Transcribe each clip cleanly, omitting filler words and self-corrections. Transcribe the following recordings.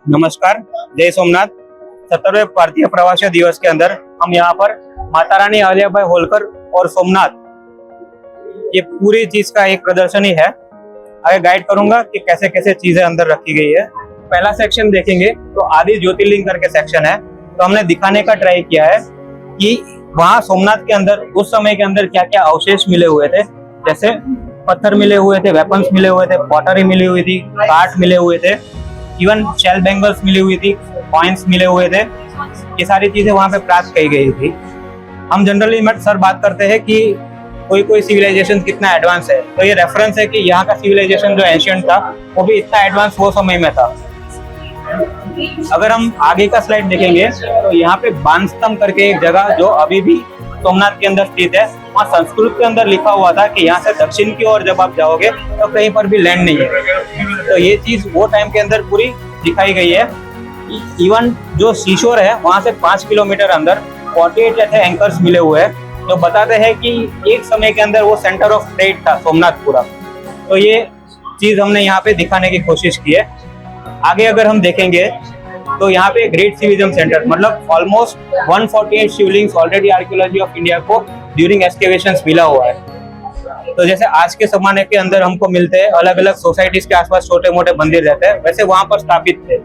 नमस्कार, जय सोमनाथ। 70वें भारतीय प्रवासी दिवस के अंदर हम यहाँ पर माता रानी अहिल्याबाई होलकर और सोमनाथ, ये पूरी चीज का एक प्रदर्शनी है। आगे गाइड करूंगा कि कैसे कैसे चीजें अंदर रखी गई है। पहला सेक्शन देखेंगे तो आदि ज्योतिर्लिंग करके सेक्शन है। तो हमने दिखाने का ट्राई किया है कि वहाँ सोमनाथ के अंदर उस समय के अंदर क्या क्या अवशेष मिले हुए थे। जैसे पत्थर मिले हुए थे, वेपन्स मिले हुए थे, पॉटरी मिली हुई थी, काठ मिले हुए थे, इवन शेल बैंगल्स मिली हुई थी, कॉइन्स मिले हुए थे। ये सारी चीजें वहां पे प्राप्त की गई थी। हम जनरली सर बात करते हैं कि कोई कोई सिविलाइजेशन कितना एडवांस है, तो ये रेफरेंस है कि यहाँ का सिविलाइजेशन जो एंशियंट था वो भी इतना एडवांस वो समय में था। अगर हम आगे का स्लाइड देखेंगे तो यहाँ पे बांस्तम करके एक जगह जो अभी भी सोमनाथ के अंदर स्थित है, वहाँ संस्कृत के अंदर लिखा हुआ था कि यहाँ से दक्षिण की ओर जब आप जाओगे तो कहीं पर भी लैंड नहीं है। तो ये चीज वो टाइम के अंदर पूरी दिखाई गई है। इवन जो सीशोर है वहां से 5 किलोमीटर अंदर 48 ऐसे एंकर्स मिले हुए हैं जो बताते हैं कि एक समय के अंदर वो सेंटर ऑफ ट्रेड था सोमनाथ पूरा। तो ये चीज हमने यहाँ पे दिखाने की कोशिश की है। आगे अगर हम देखेंगे तो यहाँ पे ग्रेट सिविज्म सेंटर, मतलब ऑलमोस्ट 148 शिवलिंग्स ऑलरेडी आर्कियोलॉजी ऑफ इंडिया को ड्यूरिंग एक्सकेवेशंस मिला हुआ है। तो जैसे आज के जमाने के अंदर हमको मिलते हैं अलग अलग सोसाइटीज के आसपास छोटे मोटे मंदिर रहते हैं, वैसे वहां पर स्थापित थे।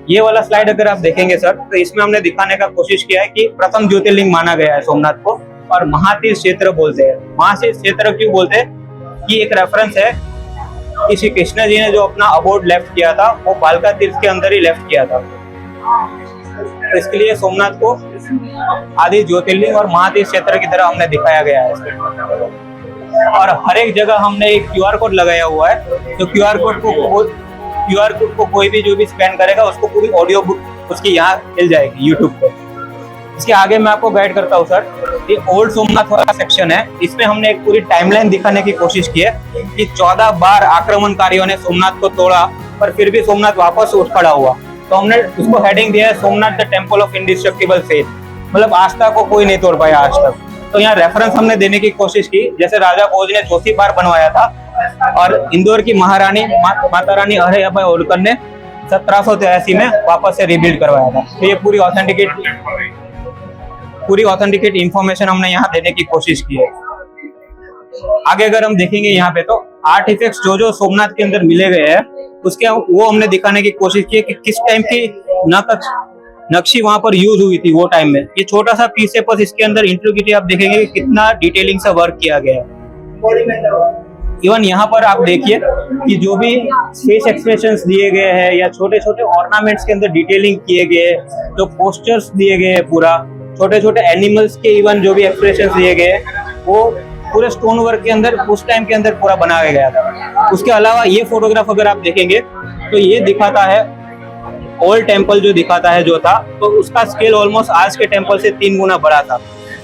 ये वाला स्लाइड अगर आप देखेंगे सर, तो इसमें हमने दिखाने का कोशिश किया है कि प्रथम ज्योतिर्लिंग माना गया है सोमनाथ को, और महातीर्थ क्षेत्र बोलते हैं। महातीर्थ क्षेत्र क्यों बोलते हैं कि एक रेफरेंस है कि श्री कृष्ण जी ने जो अपना अबोर्ड लेफ्ट किया था वो बालका तीर्थ के अंदर ही लेफ्ट किया था। तो इसके लिए सोमनाथ को आदि ज्योतिर्लिंग और महातीर्थ क्षेत्र की तरह हमने दिखाया गया है। और हर एक जगह हमने एक क्यूआर कोड लगाया हुआ है। तो क्यूआर कोड को कोई भी जो भी स्कैन करेगा उसको पूरी ऑडियो बुक उसकी यहाँ मिल जाएगी यूट्यूब पे। इसके आगे मैं आपको गाइड करता हूँ सर। ये ओल्ड सोमनाथ वाला सेक्शन है। इसमें हमने एक पूरी टाइमलाइन दिखाने की कोशिश की है कि 14 बार आक्रमणकारियों ने सोमनाथ को तोड़ा, पर फिर भी सोमनाथ वापस उठ खड़ा हुआ। तो हमने उसको हेडिंग दिया है Somnath the temple of indestructible faith, मतलब आस्था को कोई नहीं तोड़ पाया आज तक। तो यहाँ रेफरेंस हमने देने की कोशिश की, जैसे राजा भोज ने चौथी बार बनवाया था और इंदौर की महारानी माता रानी अहिल्याबाई होलकर ने 1783 में वापस से रिबिल्ड करवाया था। तो ये पूरी ऑथेंटिकेट इंफॉर्मेशन हमने यहाँ देने की कोशिश की है। आगे अगर हम देखेंगे यहाँ पे तो आर्टिफैक्ट्स जो सोमनाथ के अंदर मिले गए हैं उसके वो हमने दिखाने की कोशिश की है कि किस टाइम की नक्शी वहां पर यूज हुई थी वो टाइम में। ये छोटा सा पीस है, पर इसके अंदर इंट्रिकेटी आप देखेंगे कितना डिटेलिंग से वर्क किया गया है। इवन यहाँ पर आप देखिए कि जो भी फेस एक्सप्रेशंस दिए गए हैं या छोटे छोटे ऑर्नामेंट्स के अंदर डिटेलिंग किए गए, जो पोस्टर्स दिए गए हैं, पूरा छोटे छोटे एनिमल्स के इवन जो भी एक्सप्रेशंस दिए गए वो पूरे स्टोन वर्क के अंदर उस टाइम के अंदर पूरा बनाया गया था। उसके अलावा ये फोटोग्राफ अगर आप देखेंगे तो ये दिखाता है ओल्ड टेम्पल जो दिखाता है जो था, तो उसका स्केल ऑलमोस्ट आज के टेम्पल से 3 गुना बड़ा था।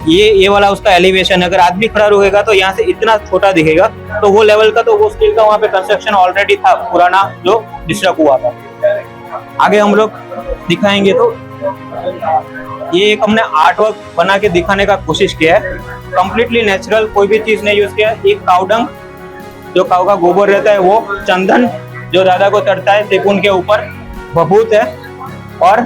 ये वाला उसका एलिवेशन, अगर आदमी खड़ा रहेगा तो यहाँ से इतना छोटा दिखेगा, तो वो लेवल का तो वो स्केल का वहाँ पे कंस्ट्रक्शन ऑलरेडी था पुराना जो डिस्ट्रक्ट हुआ था। आगे हम लोग दिखाएंगे तो ये एक हमने आर्ट वर्क बना के दिखाने का कोशिश किया है। कंप्लीटली नेचुरल, कोई भी चीज नहीं यूज किया। एक काउडंग, जो काऊ का गोबर रहता है वो, चंदन जो राधा को चढ़ता है त्रिपुन के ऊपर, भभूत है और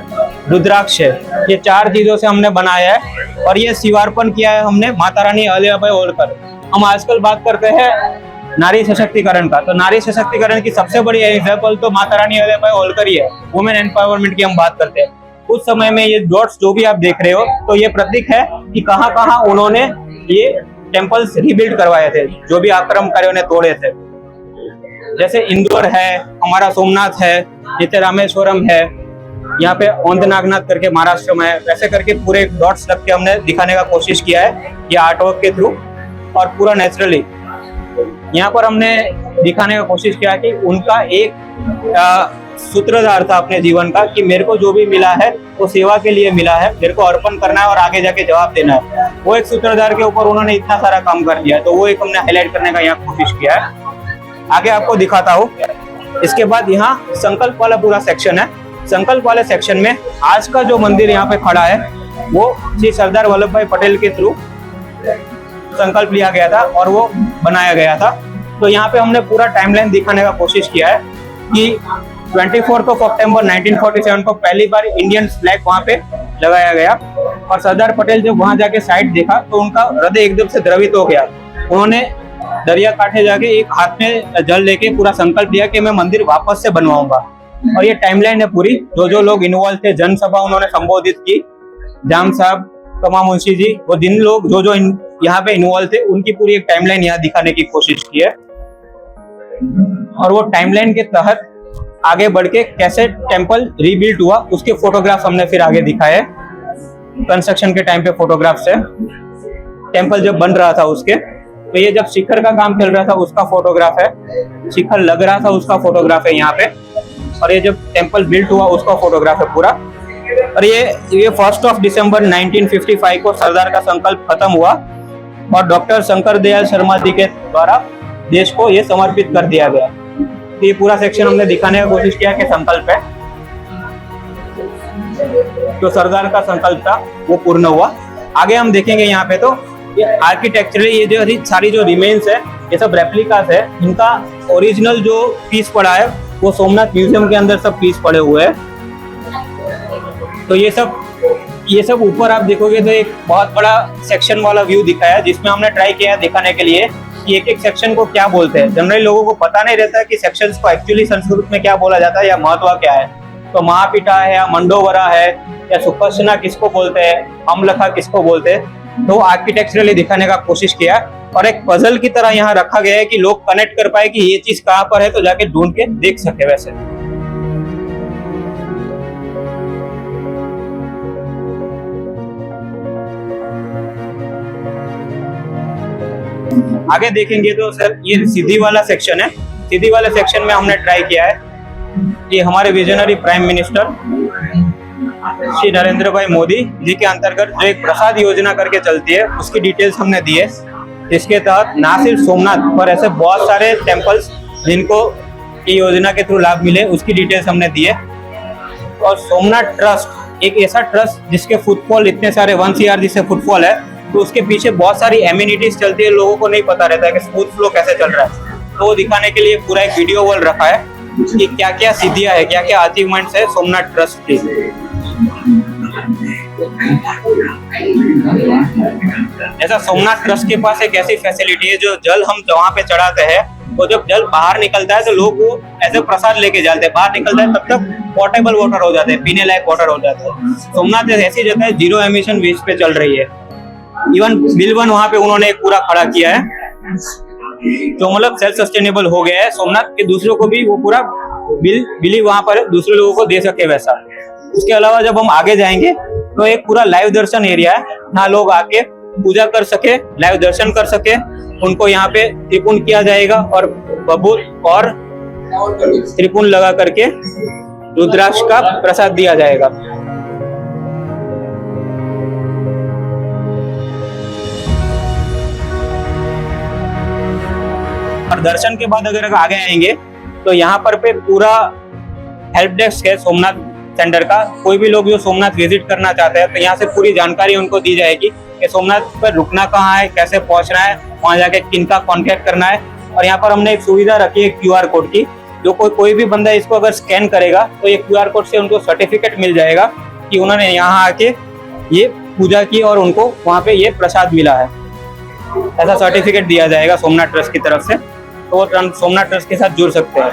रुद्राक्ष है। ये 4 चीजों से हमने बनाया है और ये शिवार्पण किया है हमने माता रानी अहिल्याबाई होलकर। हम आजकल बात करते हैं नारी सशक्तिकरण का, तो नारी सशक्तिकरण की सबसे बड़ी एग्जाम्पल तो माता रानी अहिल्याबाई होलकर ही है। वुमेन एम्पावरमेंट की हम बात करते हैं। उस समय में ये डॉट्स जो भी आप देख रहे हो, तो ये प्रतीक है कि कहाँ कहाँ उन्होंने ये टेम्पल्स रिबिल्ड करवाए थे, जो भी आक्रमणकारियों ने तोड़े थे। जैसे इंदौर है, हमारा सोमनाथ है, जैसे रामेश्वरम है, यहाँ पे औंध नागनाथ करके महाराष्ट्र में है। वैसे करके पूरे डॉट्स रख के हमने दिखाने का कोशिश किया है ये आर्टवर्क के थ्रू, और पूरा नेचुरली यहाँ पर हमने दिखाने का कोशिश किया कि उनका एक सूत्रधार था अपने जीवन का कि मेरे को जो भी मिला है वो सेवा के लिए मिला है, मेरे को अर्पण करना है और आगे जाके जवाब देना है। वो एक सूत्रधार के ऊपर उन्होंने इतना सारा काम कर दिया है, तो वो एक हमने हाईलाइट करने का यहाँ कोशिश किया है। आगे आपको दिखाता हूँ। इसके बाद यहाँ संकल्प वाला पूरा सेक्शन है। संकल्प वाले सेक्शन में आज का जो मंदिर यहाँ पे खड़ा है वो श्री सरदार वल्लभ भाई पटेल के थ्रू संकल्प लिया गया था और वो बनाया गया था। तो यहाँ पे हमने पूरा टाइमलाइन दिखाने का कोशिश किया है कि 24 अक्टूबर 1947 को पहली बार इंडियन फ्लैग वहां पे लगाया गया। और सरदार पटेल जब वहां जाके साइट देखा तो उनका हृदय एकदम से द्रवित हो गया। उन्होंने दरिया कांठे जाके एक हाथ में जल लेके पूरा संकल्प लिया कि मैं मंदिर वापस से बनवाऊंगा। और ये टाइमलाइन है पूरी, जो लोग इन्वॉल्व थे, जनसभा उन्होंने संबोधित की, जाम साहब, कमा मुंशी जी, वो जिन लोग जो यहाँ पे इन्वॉल्व थे उनकी पूरी एक टाइमलाइन यहाँ दिखाने की कोशिश की है। और वो टाइमलाइन के तहत आगे बढ़ के कैसे टेम्पल रीबिल्ड हुआ उसके फोटोग्राफ हमने फिर आगे दिखाए। कंस्ट्रक्शन के टाइम पे फोटोग्राफ्स है, टेम्पल जब बन रहा था उसके, तो ये जब शिखर का काम चल रहा था उसका फोटोग्राफ है, शिखर लग रहा था उसका फोटोग्राफ है यहाँ पे, और ये जब टेम्पल बिल्ट हुआ उसका फोटोग्राफ है पूरा। और ये 1 दिसंबर 1955 को सरदार का संकल्प खत्म हुआ और डॉक्टर शंकर दयाल शर्मा जी के द्वारा देश को ये समर्पित कर दिया गया। तो ये पूरा सेक्शन हमने दिखाने की कोशिश किया कि संकल्प है, जो सरदार का संकल्प था वो पूर्ण हुआ। आगे हम देखेंगे यहाँ पे तो ये आर्किटेक्चरली ये जो सारी जो रिमेन्स है ये सब रेप्लिकास है। इनका ओरिजिनल जो पीस पड़ा है वो सोमनाथ म्यूजियम के अंदर सब पीस पड़े हुए हैं। तो ये सब ऊपर आप देखोगे तो एक बहुत बड़ा सेक्शन वाला व्यू दिखाया है, जिसमें हमने ट्राई किया है दिखाने के लिए कि एक एक सेक्शन को क्या बोलते हैं। जनरली लोगों को पता नहीं रहता है कि सेक्शंस को एक्चुअली संस्कृत में क्या बोला जाता है या महत्व क्या है। तो महापीठा है या मंडोवरा है या सुपर्शना किसको बोलते हैं, अम्लखा किसको बोलते हैं, तो आर्किटेक्चरली दिखाने का कोशिश किया और एक पजल की तरह यहाँ रखा गया है कि लोग कनेक्ट कर पाए कि ये चीज कहाँ पर है, तो जाके ढूंढ के देख सके। वैसे आगे देखेंगे तो सर ये सीधी वाला सेक्शन है। सीधी वाले सेक्शन में हमने ट्राई किया है कि हमारे visionary prime minister Shri Narendra भाई मोदी जी के अंतर्गत जो एक प्रसाद योजना करके चलती है उसकी डिटेल्स हमने दी है। इसके तहत ना सिर्फ सोमनाथ पर ऐसे बहुत सारे टेम्पल्स जिनको ये योजना के थ्रू लाभ मिले उसकी डिटेल्स हमने दी है। और सोमनाथ ट्रस्ट एक ऐसा ट्रस्ट जिसके फुटफॉल इतने सारे 1 CR जिससे फुटफॉल है, तो उसके पीछे बहुत सारी एमिनिटीज चलती है, लोगों को नहीं पता रहता है कि स्मूथ फ्लो कैसे चल रहा है। तो वो दिखाने के लिए पूरा एक वीडियो वॉल रखा है कि क्या क्या सिद्धियां है, क्या क्या अचीवमेंट्स है सोमनाथ ट्रस्ट की। ऐसा सोमनाथ ट्रस्ट के पास एक ऐसी फैसिलिटी है, जो जल हम वहां पे चढ़ाते हैं वो जब जल बाहर निकलता है तो लोग वो ऐसे प्रसाद लेके जाते हैं, बाहर निकलता है तब तक पोर्टेबल वाटर हो जाते हैं, पीने लायक वाटर हो जाता है। सोमनाथ ऐसी जगह है जीरो एमिशन बेस पे चल रही है। इवन बिल 1 वहां पे उन्होंने एक पूरा खड़ा किया है, तो मतलब सेल्फ सस्टेनेबल हो गया है सोमनाथ के, दूसरों को भी वो पूरा बिल वहां पर दूसरे लोगों को दे सके वैसा। उसके अलावा जब हम आगे जाएंगे तो एक पूरा लाइव दर्शन एरिया है, यहाँ लोग आके पूजा कर सके, लाइव दर्शन कर सके। उनको यहाँ पे त्रिपुण किया जाएगा और बबूल और त्रिपुण लगा करके रुद्राक्ष का प्रसाद दिया जाएगा। और दर्शन के बाद अगर आगे आएंगे तो यहाँ पर पे पूरा हेल्प डेस्क है सोमनाथ सेंटर का। कोई भी लोग जो सोमनाथ विजिट करना चाहते हैं तो यहाँ से पूरी जानकारी उनको दी जाएगी कि सोमनाथ पर रुकना कहाँ है, कैसे पहुंचना है, वहां जाके किनका कांटेक्ट करना है। और यहाँ पर हमने एक सुविधा रखी है QR कोड की, जो कोई भी बंदा इसको अगर स्कैन करेगा तो ये QR कोड से उनको सर्टिफिकेट मिल जाएगा कि उन्होंने यहाँ आके ये पूजा की और उनको वहाँ पे ये प्रसाद मिला है। ऐसा सर्टिफिकेट दिया जाएगा सोमनाथ ट्रस्ट की तरफ से, तो वो सोमनाथ ट्रस्ट के साथ जुड़ सकते हैं।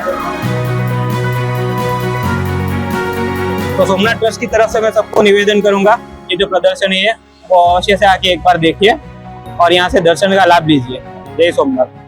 तो सोमनाथ ट्रस्ट की तरफ से मैं सबको निवेदन करूंगा, ये जो प्रदर्शनी है वो अवश्य से आके एक बार देखिए और यहाँ से दर्शन का लाभ लीजिए। जय सोमनाथ।